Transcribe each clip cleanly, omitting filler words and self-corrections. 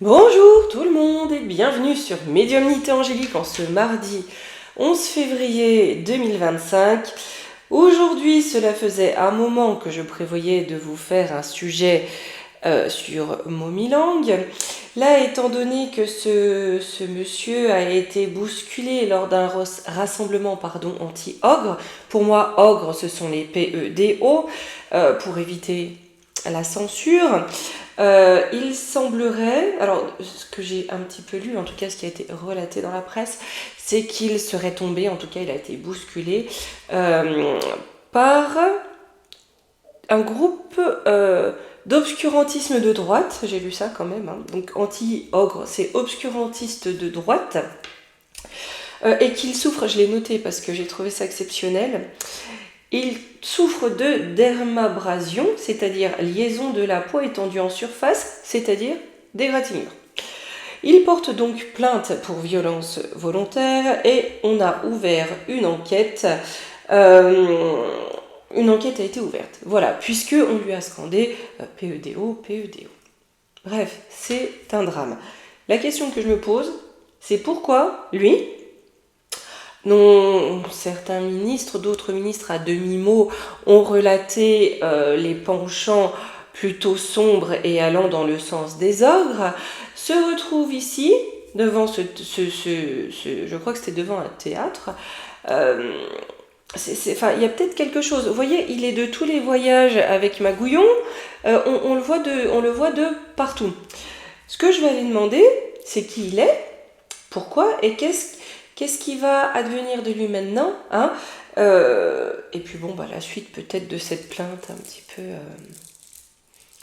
Bonjour tout le monde et bienvenue sur Médiumnité Angélique en ce mardi 11 février 2025. Aujourd'hui, cela faisait un moment que je prévoyais de vous faire un sujet sur Momilang. Là, étant donné que ce monsieur a été bousculé lors d'un rassemblement anti-ogre, pour moi, ogre, ce sont les PEDO, pour éviter la censure. Il semblerait, alors ce que j'ai un petit peu lu, en tout cas ce qui a été relaté dans la presse, c'est qu'il serait tombé, en tout cas il a été bousculé par un groupe d'obscurantisme de droite, j'ai lu ça quand même, hein. Donc anti-ogre, c'est obscurantiste de droite, et qu'il souffre, je l'ai noté parce que j'ai trouvé ça exceptionnel, il souffre de dermabrasion, c'est-à-dire liaison de la peau étendue en surface, c'est-à-dire d'égratignure. Il porte donc plainte pour violence volontaire et on a ouvert une enquête. Une enquête a été ouverte, voilà, puisque on lui a scandé PEDO, PEDO. Bref, c'est un drame. La question que je me pose, c'est pourquoi lui, non, certains ministres, d'autres ministres à demi-mot ont relaté les penchants plutôt sombres et allant dans le sens des ogres, se retrouvent ici, devant je crois que c'était devant un théâtre. Enfin, il y a peut-être quelque chose. Vous voyez, il est de tous les voyages avec Magouillon, on le voit de partout. Ce que je vais aller demander, c'est qui il est, pourquoi et qu'est-ce qui va advenir de lui maintenant, hein. Et puis bon, la suite peut-être de cette plainte un petit peu.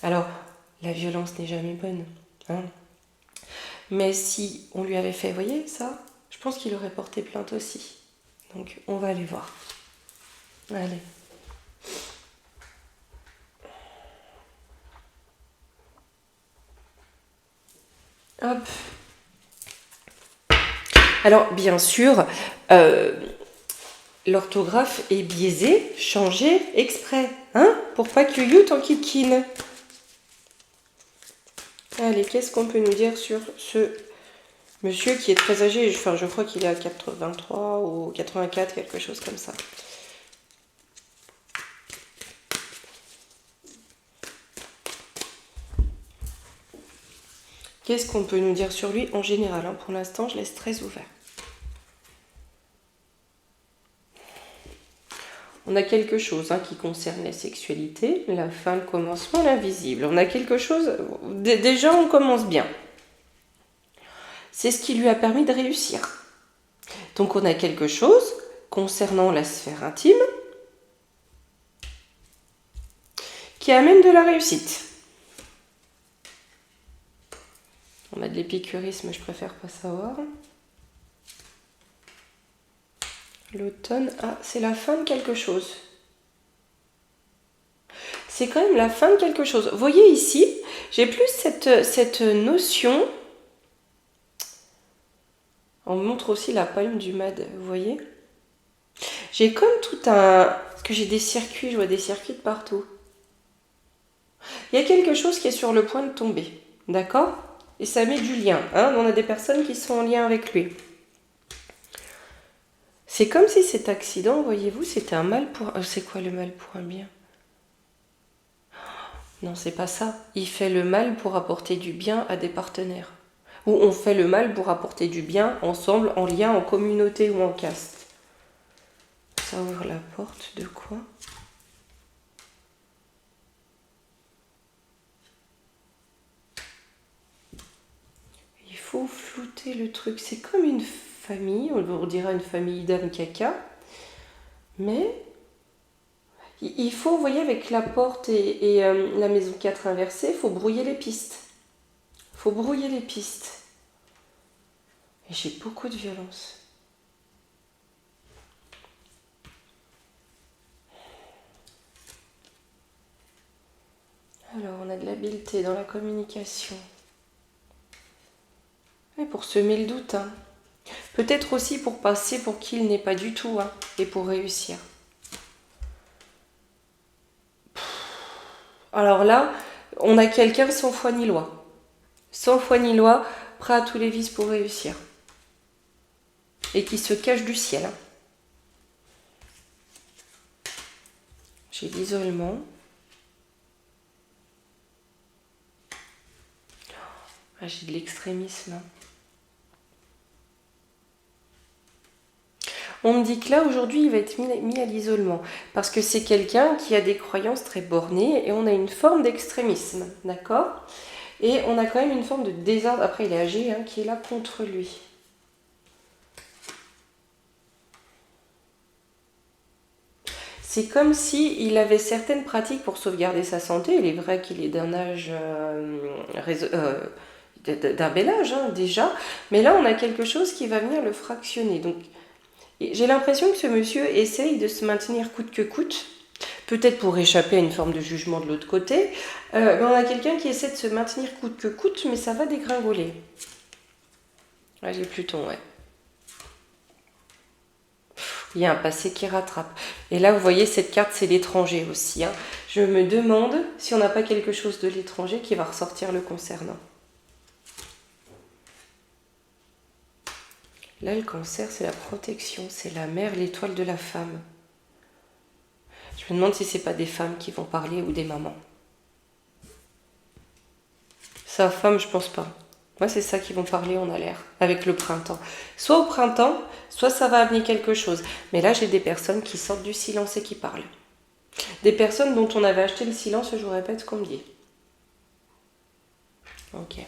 Alors, la violence n'est jamais bonne, hein. Mais si on lui avait fait, vous voyez ça, je pense qu'il aurait porté plainte aussi. Donc, on va aller voir. Allez. Hop. Alors, bien sûr, l'orthographe est biaisée, changée exprès, hein, pour pas que you t'en kikine. Allez, qu'est-ce qu'on peut nous dire sur ce monsieur qui est très âgé? Enfin, je crois qu'il est à 83 ou 84, quelque chose comme ça. Qu'est-ce qu'on peut nous dire sur lui en général, hein? Pour l'instant, je laisse très ouvert. On a quelque chose qui concerne la sexualité, la fin, le commencement, l'invisible. On a quelque chose... Déjà, on commence bien. C'est ce qui lui a permis de réussir. Donc, on a quelque chose concernant la sphère intime qui amène de la réussite. On a de l'épicurisme, je préfère pas savoir. L'automne, c'est la fin de quelque chose. C'est quand même la fin de quelque chose. Vous voyez ici, j'ai plus cette notion. On me montre aussi la palme du mad, vous voyez. J'ai comme tout un... Parce que j'ai des circuits, je vois des circuits de partout. Il y a quelque chose qui est sur le point de tomber, d'accord? Et ça met du lien, hein. On a des personnes qui sont en lien avec lui. C'est comme si cet accident, voyez-vous, c'était un mal pour... C'est quoi le mal pour un bien? Non, c'est pas ça. Il fait le mal pour apporter du bien à des partenaires. Ou on fait le mal pour apporter du bien ensemble, en lien, en communauté ou en caste. Ça ouvre la porte de quoi? Il faut flouter le truc. C'est comme une famille, on dirait une famille d'âme caca. Mais il faut, vous voyez, avec la porte et la maison 4 inversée, il faut brouiller les pistes. Il faut brouiller les pistes. Et j'ai beaucoup de violence. Alors, on a de l'habileté dans la communication. Et pour semer le doute, hein. Peut-être aussi pour passer pour qui il n'est pas du tout, hein, et pour réussir. Alors là, on a quelqu'un sans foi ni loi. sans foi ni loi, prêt à tous les vices pour réussir. Et qui se cache du ciel. J'ai l'isolement. Ah, j'ai de l'extrémisme. On me dit que là, aujourd'hui, il va être mis à l'isolement. Parce que c'est quelqu'un qui a des croyances très bornées et on a une forme d'extrémisme. D'accord ? Et on a quand même une forme de désordre. Après, il est âgé, hein, qui est là contre lui. C'est comme s'il avait certaines pratiques pour sauvegarder sa santé. Il est vrai qu'il est d'un âge... d'un bel âge, hein, déjà. Mais là, on a quelque chose qui va venir le fractionner. Donc, j'ai l'impression que ce monsieur essaye de se maintenir coûte que coûte. Peut-être pour échapper à une forme de jugement de l'autre côté. Mais on a quelqu'un qui essaie de se maintenir coûte que coûte, mais ça va dégringoler. Là, j'ai Pluton, ouais. Il y a un passé qui rattrape. Et là, vous voyez, cette carte, c'est l'étranger aussi. Hein. Je me demande si on n'a pas quelque chose de l'étranger qui va ressortir le concernant. Là, le cancer, c'est la protection, c'est la mère, l'étoile de la femme. Je me demande si c'est pas des femmes qui vont parler ou des mamans. Sa femme, je pense pas. Moi, c'est ça qui vont parler, on a l'air, avec le printemps. Soit au printemps, soit ça va amener quelque chose. Mais là, j'ai des personnes qui sortent du silence et qui parlent. Des personnes dont on avait acheté le silence, je vous répète ce qu'on me dit. Ok.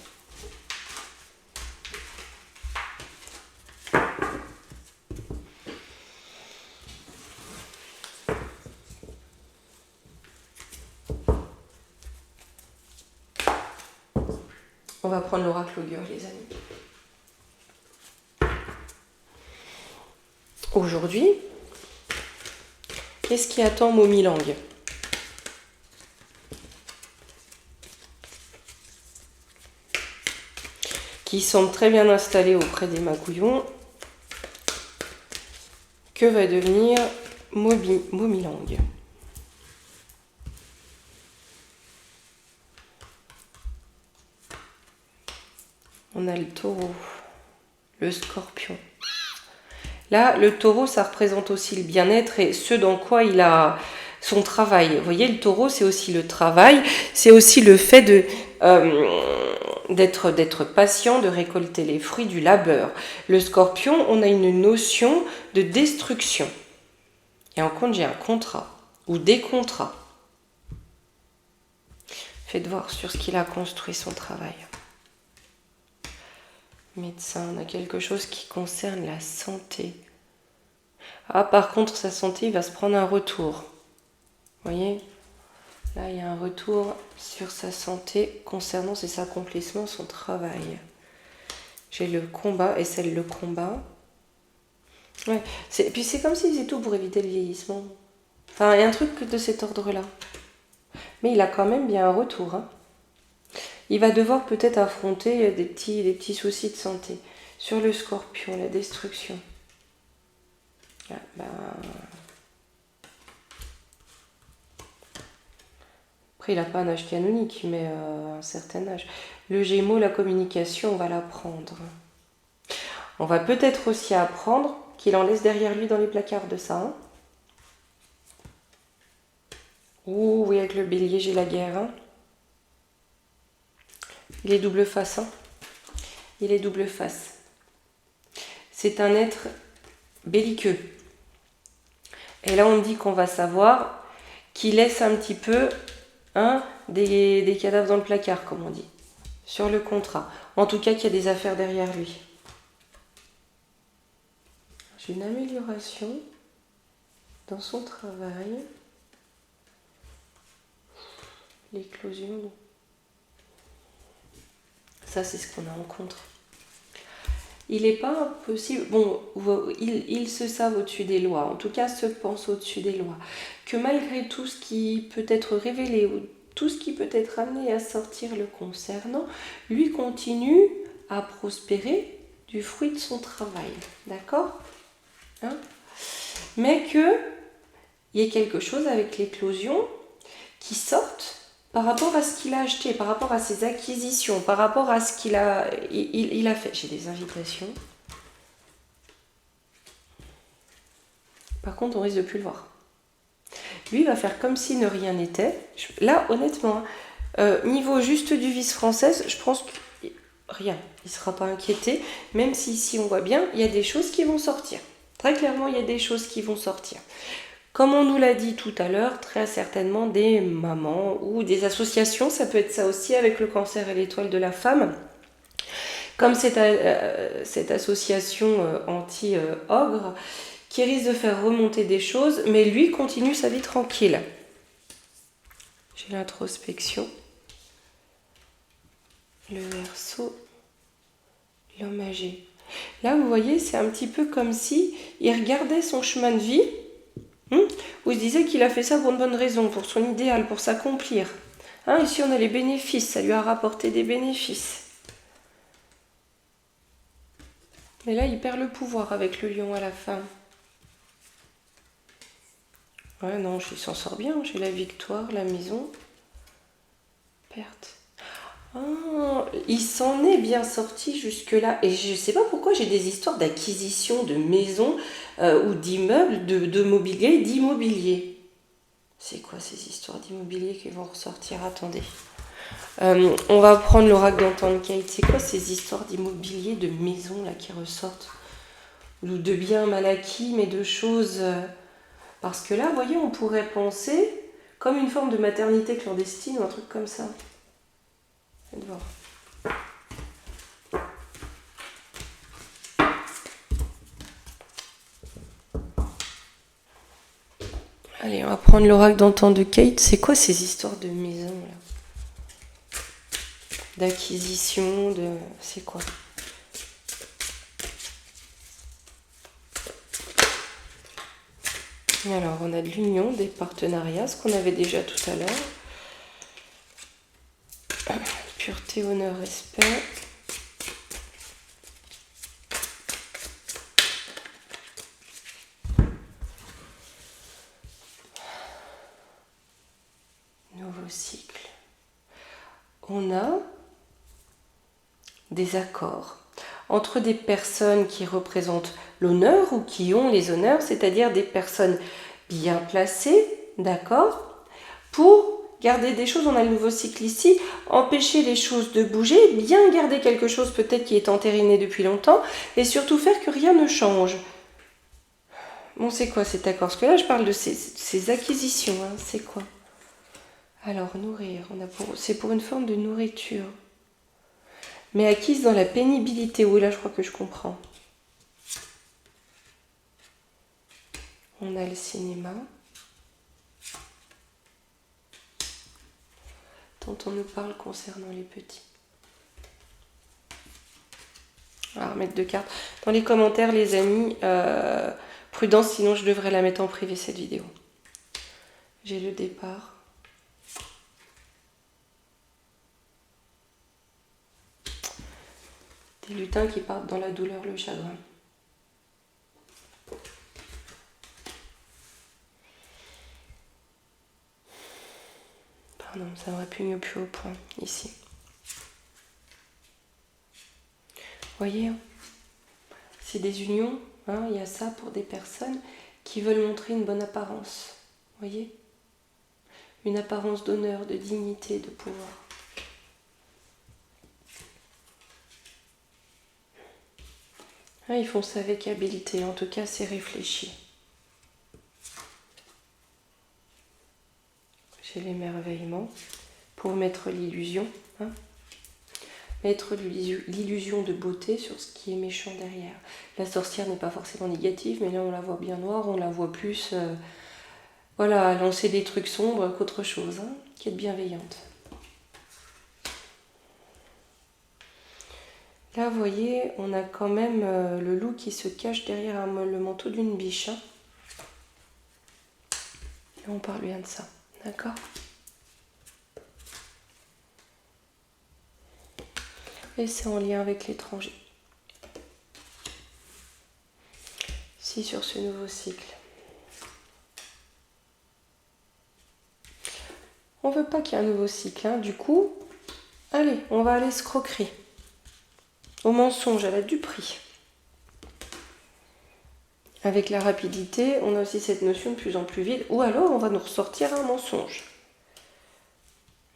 On va prendre l'oracle augure, les amis. Aujourd'hui, qu'est-ce qui attend Momilang ? Qui semble très bien installé auprès des Magouillons. Que va devenir Momilang ? On a le taureau, le scorpion. Là, le taureau, ça représente aussi le bien-être et ce dans quoi il a son travail. Vous voyez, le taureau, c'est aussi le travail, c'est aussi le fait d'être patient, de récolter les fruits du labeur. Le scorpion, on a une notion de destruction. Et en compte, j'ai un contrat ou des contrats. Faites voir sur ce qu'il a construit son travail. Médecin, on a quelque chose qui concerne la santé. Ah, par contre, sa santé, il va se prendre un retour. Vous voyez ? Là, il y a un retour sur sa santé concernant ses accomplissements, son travail. J'ai le combat et celle le combat. Ouais. Puis c'est comme s'il faisait tout pour éviter le vieillissement. Enfin, il y a un truc de cet ordre-là. Mais il a quand même bien un retour. Hein. Il va devoir peut-être affronter des petits soucis de santé. Sur le scorpion, la destruction. Ah, ben... Après, il n'a pas un âge canonique, mais un certain âge. Le Gémeaux, la communication, on va l'apprendre. On va peut-être aussi apprendre qu'il en laisse derrière lui dans les placards de ça. Hein. Ouh, oui, avec le bélier, j'ai la guerre. Hein. Il est double face. Hein. Il est double face. C'est un être belliqueux. Et là, on dit qu'on va savoir qu'il laisse un petit peu des cadavres dans le placard, comme on dit, sur le contrat. En tout cas, qu'il y a des affaires derrière lui. J'ai une amélioration dans son travail. L'éclosion. Ça, c'est ce qu'on a en contre. Il n'est pas impossible, bon, ils se savent au-dessus des lois, en tout cas se pensent au-dessus des lois, que malgré tout ce qui peut être révélé ou tout ce qui peut être amené à sortir le concernant, lui continue à prospérer du fruit de son travail, d'accord ? Hein ? Mais qu'il y ait quelque chose avec l'éclosion qui sorte par rapport à ce qu'il a acheté, par rapport à ses acquisitions, par rapport à ce qu'il a, il a fait. J'ai des invitations. Par contre, on risque de plus le voir. Lui, il va faire comme si ne rien n'était. Là, honnêtement, niveau juste du vice française, je pense que rien. Il ne sera pas inquiété. Même si ici, on voit bien, il y a des choses qui vont sortir. Très clairement, il y a des choses qui vont sortir. Comme on nous l'a dit tout à l'heure, très certainement des mamans ou des associations, ça peut être ça aussi avec le cancer et l'étoile de la femme. Comme cette association anti-ogre qui risque de faire remonter des choses, mais lui continue sa vie tranquille. J'ai l'introspection, le Verseau, l'homme âgé. Là, vous voyez, c'est un petit peu comme si il regardait son chemin de vie, où il se disait qu'il a fait ça pour une bonne raison, pour son idéal, pour s'accomplir. Ici, on a les bénéfices, ça lui a rapporté des bénéfices. Mais là, il perd le pouvoir avec le lion à la fin. Ouais, non, il s'en sort bien. J'ai la victoire, la maison. Perte. Il s'en est bien sorti jusque-là. Et je ne sais pas pourquoi j'ai des histoires d'acquisition de maisons ou d'immeubles, de mobilier, d'immobilier. C'est quoi ces histoires d'immobilier qui vont ressortir? Attendez. On va prendre l'oracle d'Anton Kate. C'est quoi ces histoires d'immobilier, de maisons là qui ressortent? Ou de biens mal acquis, mais de choses... Parce que là, vous voyez, on pourrait penser comme une forme de maternité clandestine ou un truc comme ça. Faites voir. Allez, on va prendre l'oracle d'antan de Kate. C'est quoi ces histoires de maison là? D'acquisition, de... C'est quoi? Alors, on a de l'union, des partenariats, ce qu'on avait déjà tout à l'heure. Pureté, honneur, respect. Nouveau cycle. On a des accords entre des personnes qui représentent l'honneur ou qui ont les honneurs, c'est-à-dire des personnes bien placées, d'accord, pour garder des choses. On a le nouveau cycle ici, empêcher les choses de bouger, bien garder quelque chose peut-être qui est entériné depuis longtemps, et surtout faire que rien ne change. Bon, c'est quoi cet accord? Parce que là, je parle de ces acquisitions, hein. C'est quoi? Alors, nourrir, c'est pour une forme de nourriture. Mais acquise dans la pénibilité. Oui, là, je crois que je comprends. On a le cinéma. Tant on nous parle concernant les petits. On va remettre 2 cartes. Dans les commentaires, les amis, prudence, sinon je devrais la mettre en privé, cette vidéo. J'ai le départ. Des lutins qui partent dans la douleur, le chagrin. Pardon, ça aurait pu mieux plus au point, ici. Vous voyez, c'est des unions, hein, il y a ça pour des personnes qui veulent montrer une bonne apparence. Vous voyez? Une apparence d'honneur, de dignité, de pouvoir. Ah, ils font ça avec habileté, en tout cas c'est réfléchi. J'ai l'émerveillement pour mettre l'illusion, hein, mettre l'illusion de beauté sur ce qui est méchant derrière. La sorcière n'est pas forcément négative, mais là on la voit bien noire, on la voit plus voilà, lancer des trucs sombres qu'autre chose, hein, qui est bienveillante. Là, vous voyez, on a quand même le loup qui se cache derrière le manteau d'une biche. Hein. Et on parle bien de ça, d'accord? Et c'est en lien avec l'étranger. Si sur ce nouveau cycle. On veut pas qu'il y ait un nouveau cycle, hein. Du coup, allez, on va aller escroquerie. Au mensonge, à la duperie. Avec la rapidité, on a aussi cette notion de plus en plus vite. Ou alors, on va nous ressortir un mensonge.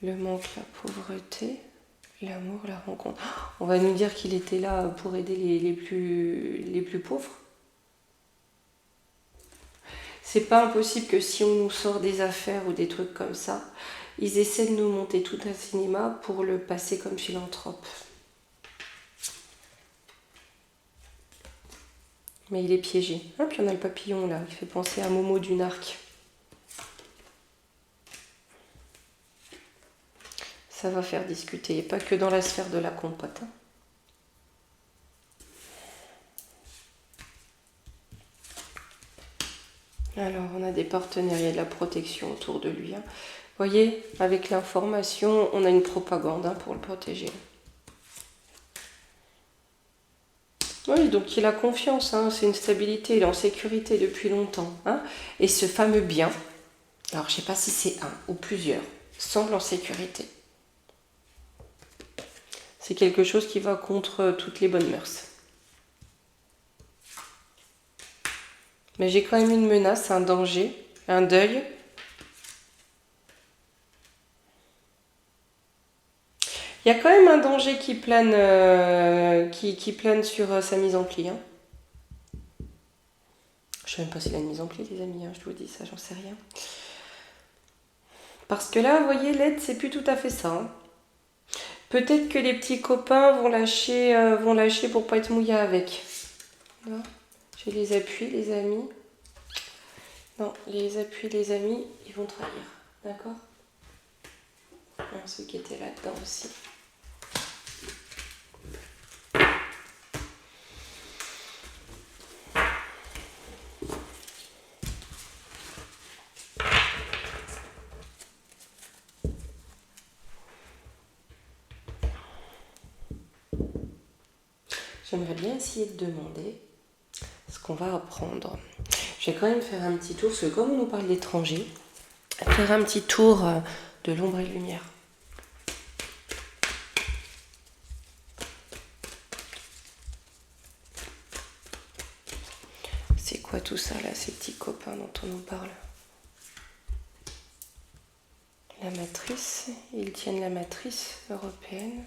Le manque, la pauvreté, l'amour, la rencontre. On va nous dire qu'il était là pour aider les plus pauvres. C'est pas impossible que si on nous sort des affaires ou des trucs comme ça, ils essaient de nous monter tout un cinéma pour le passer comme philanthrope. Mais il est piégé. Ah, puis on a le papillon là, qui fait penser à Momo du Narc. Ça va faire discuter, et pas que dans la sphère de la compote. Hein. Alors, on a des partenaires, il y a de la protection autour de lui. Hein. Vous voyez, avec l'information, on a une propagande hein, pour le protéger. Oui, donc il a confiance, hein, c'est une stabilité, il est en sécurité depuis longtemps. Hein. Et ce fameux bien, alors je ne sais pas si c'est un ou plusieurs, semble en sécurité. C'est quelque chose qui va contre toutes les bonnes mœurs. Mais j'ai quand même une menace, un danger, un deuil. Il y a quand même un danger qui plane, qui plane sur sa mise en pli. Hein. Je ne sais même pas s'il a une mise en pli, les amis, hein, je vous dis ça, j'en sais rien. Parce que là, vous voyez, l'aide, c'est plus tout à fait ça. Hein. Peut-être que les petits copains vont lâcher pour pas être mouillés avec. Non. J'ai les appuis, les amis. Non, les appuis, les amis, ils vont trahir. D'accord ? Ceux qui étaient là-dedans aussi. J'aimerais bien essayer de demander ce qu'on va apprendre. Je vais quand même faire un petit tour, parce que comme on nous parle d'étrangers, faire un petit tour de l'ombre et de lumière. C'est quoi tout ça là, ces petits copains dont on nous parle? La matrice, ils tiennent la matrice européenne.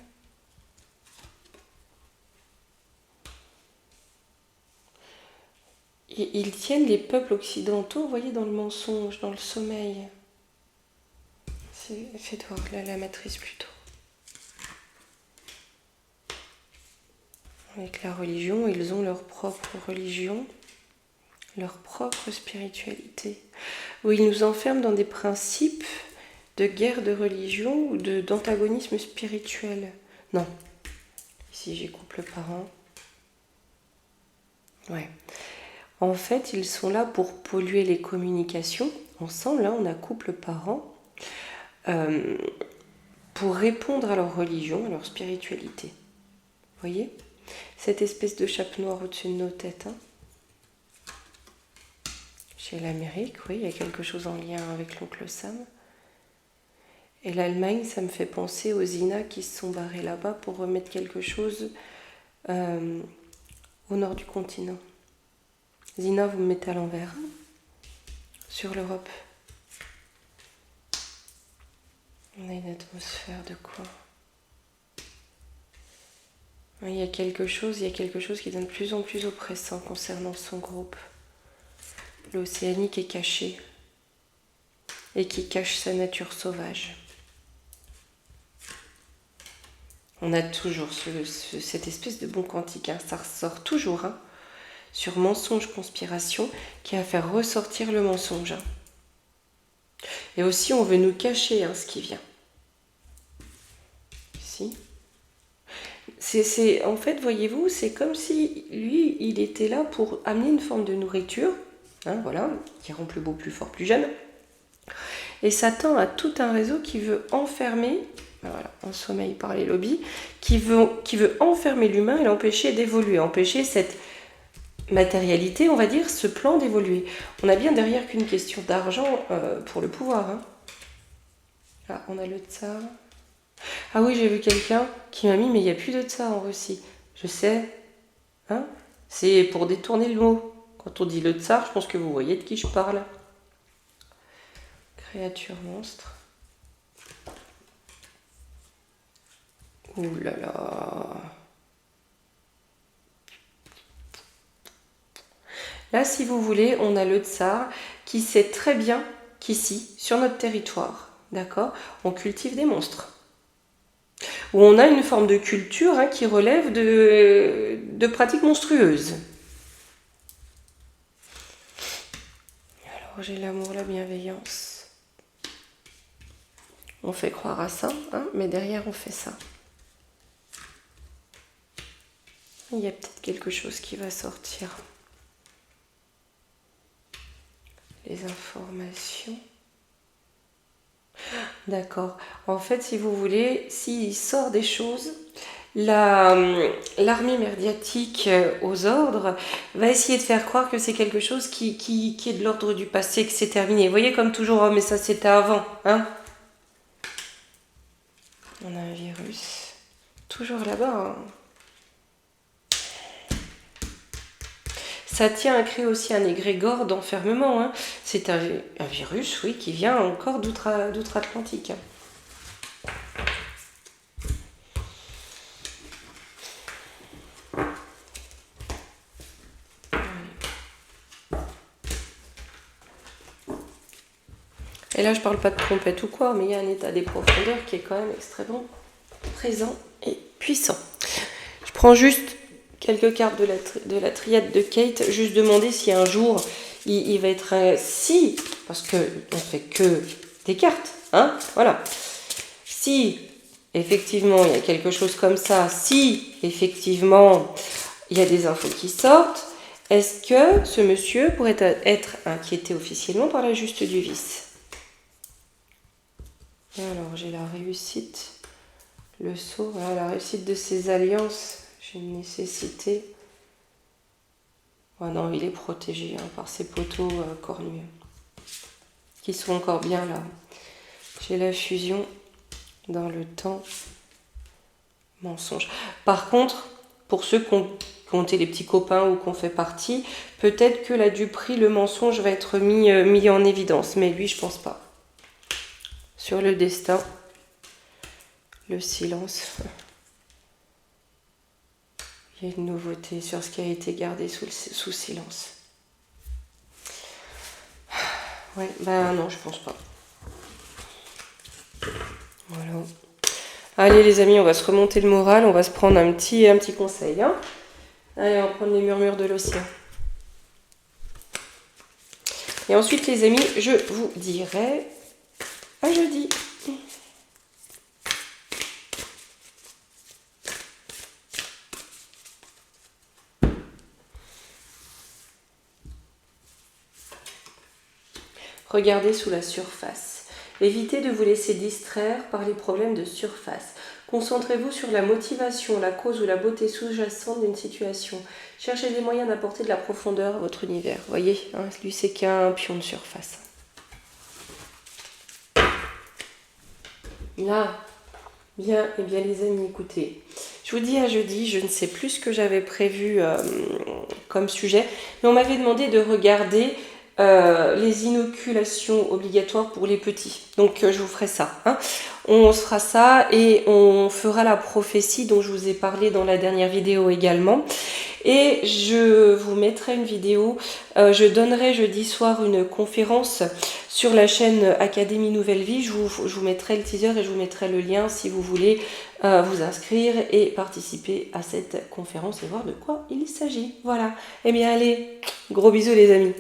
Ils tiennent les peuples occidentaux, vous voyez, dans le mensonge, dans le sommeil. Faites voir là la matrice plutôt. Avec la religion, ils ont leur propre religion, leur propre spiritualité. Où ils nous enferment dans des principes de guerre de religion ou d'antagonisme spirituel. Non. Ici, j'ai couple parent. Ouais. En fait, ils sont là pour polluer les communications. Ensemble, là, on a couple parent pour répondre à leur religion, à leur spiritualité. Vous voyez ? Cette espèce de chape noire au-dessus de nos têtes. Hein. Chez l'Amérique, oui, il y a quelque chose en lien avec l'oncle Sam. Et l'Allemagne, ça me fait penser aux Zina qui se sont barrés là-bas pour remettre quelque chose au nord du continent. Zina, vous me mettez à l'envers. Sur l'Europe. On a une atmosphère de quoi ? Il y a quelque chose qui devient de plus en plus oppressant concernant son groupe. L'océanique est caché et qui cache sa nature sauvage. On a toujours cette espèce de bon quantique, hein, ça ressort toujours, hein, sur mensonge, conspiration, qui va faire ressortir le mensonge. Hein. Et aussi, on veut nous cacher hein, ce qui vient. Ici. En fait, voyez-vous, c'est comme si lui, il était là pour amener une forme de nourriture, hein, voilà, qui rend plus beau, plus fort, plus jeune. Et Satan a tout un réseau qui veut enfermer, voilà, en sommeil par les lobbies, qui veut enfermer l'humain et l'empêcher d'évoluer, empêcher cette matérialité, on va dire, ce plan d'évoluer. On a bien derrière qu'une question d'argent pour le pouvoir. Hein. Là, on a le tsar. Ah oui, j'ai vu quelqu'un qui m'a mis, mais il n'y a plus de tsar en Russie. Je sais. Hein? C'est pour détourner le mot. Quand on dit le tsar, je pense que vous voyez de qui je parle. Créature monstre. Ouh là là. Là, si vous voulez, on a le tsar qui sait très bien qu'ici, sur notre territoire, d'accord, on cultive des monstres. Où on a une forme de culture hein, qui relève de pratiques monstrueuses. Alors, j'ai l'amour, la bienveillance. On fait croire à ça, hein, mais derrière, on fait ça. Il y a peut-être quelque chose qui va sortir. Les informations. D'accord. En fait, si vous voulez, s'il sort des choses, l'armée médiatique aux ordres va essayer de faire croire que c'est quelque chose qui est de l'ordre du passé, que c'est terminé. Vous voyez, comme toujours, oh, mais ça c'était avant. Hein, on a un virus. Toujours là-bas. Hein. Ça tient à créer aussi un égrégore d'enfermement. Hein. C'est un virus, oui, qui vient encore d'outre-Atlantique. Et là, je parle pas de trompette ou quoi, mais il y a un état des profondeurs qui est quand même extrêmement présent et puissant. Je prends juste quelques cartes de la triade de Kate, juste demander si un jour il va être... si, parce qu'on ne fait que des cartes, hein, voilà. Si, effectivement, il y a quelque chose comme ça, si, effectivement, il y a des infos qui sortent, est-ce que ce monsieur pourrait être inquiété officiellement par la juste du vice? Alors, j'ai la réussite, le saut, voilà, la réussite de ses alliances. J'ai une nécessité. Oh non, il est protégé hein, par ses poteaux cornueux qui sont encore bien là. J'ai la fusion dans le temps. Mensonge. Par contre, pour ceux qui ont été les petits copains ou qu'on fait partie, peut-être que là du prix, le mensonge va être mis en évidence. Mais lui, je pense pas. Sur le destin, le silence. Il y a une nouveauté sur ce qui a été gardé sous silence. Ouais, ben non, je pense pas. Voilà. Allez les amis, on va se remonter le moral, on va se prendre un petit conseil. Hein. Allez, on va prendre les murmures de l'océan. Et ensuite les amis, je vous dirai à jeudi. Regardez sous la surface. Évitez de vous laisser distraire par les problèmes de surface. Concentrez-vous sur la motivation, la cause ou la beauté sous-jacente d'une situation. Cherchez des moyens d'apporter de la profondeur à votre univers. Voyez, hein, lui c'est qu'un pion de surface. Là, bien, et bien les amis, écoutez. Je vous dis à jeudi, je ne sais plus ce que j'avais prévu comme sujet, mais on m'avait demandé de regarder les inoculations obligatoires pour les petits. Donc je vous ferai ça. Hein. On se fera ça et on fera la prophétie dont je vous ai parlé dans la dernière vidéo également. Et je vous mettrai une vidéo, je donnerai jeudi soir une conférence sur la chaîne Académie Nouvelle Vie. Je vous mettrai le teaser et je vous mettrai le lien si vous voulez vous inscrire et participer à cette conférence et voir de quoi il s'agit. Voilà. Eh bien allez, gros bisous les amis.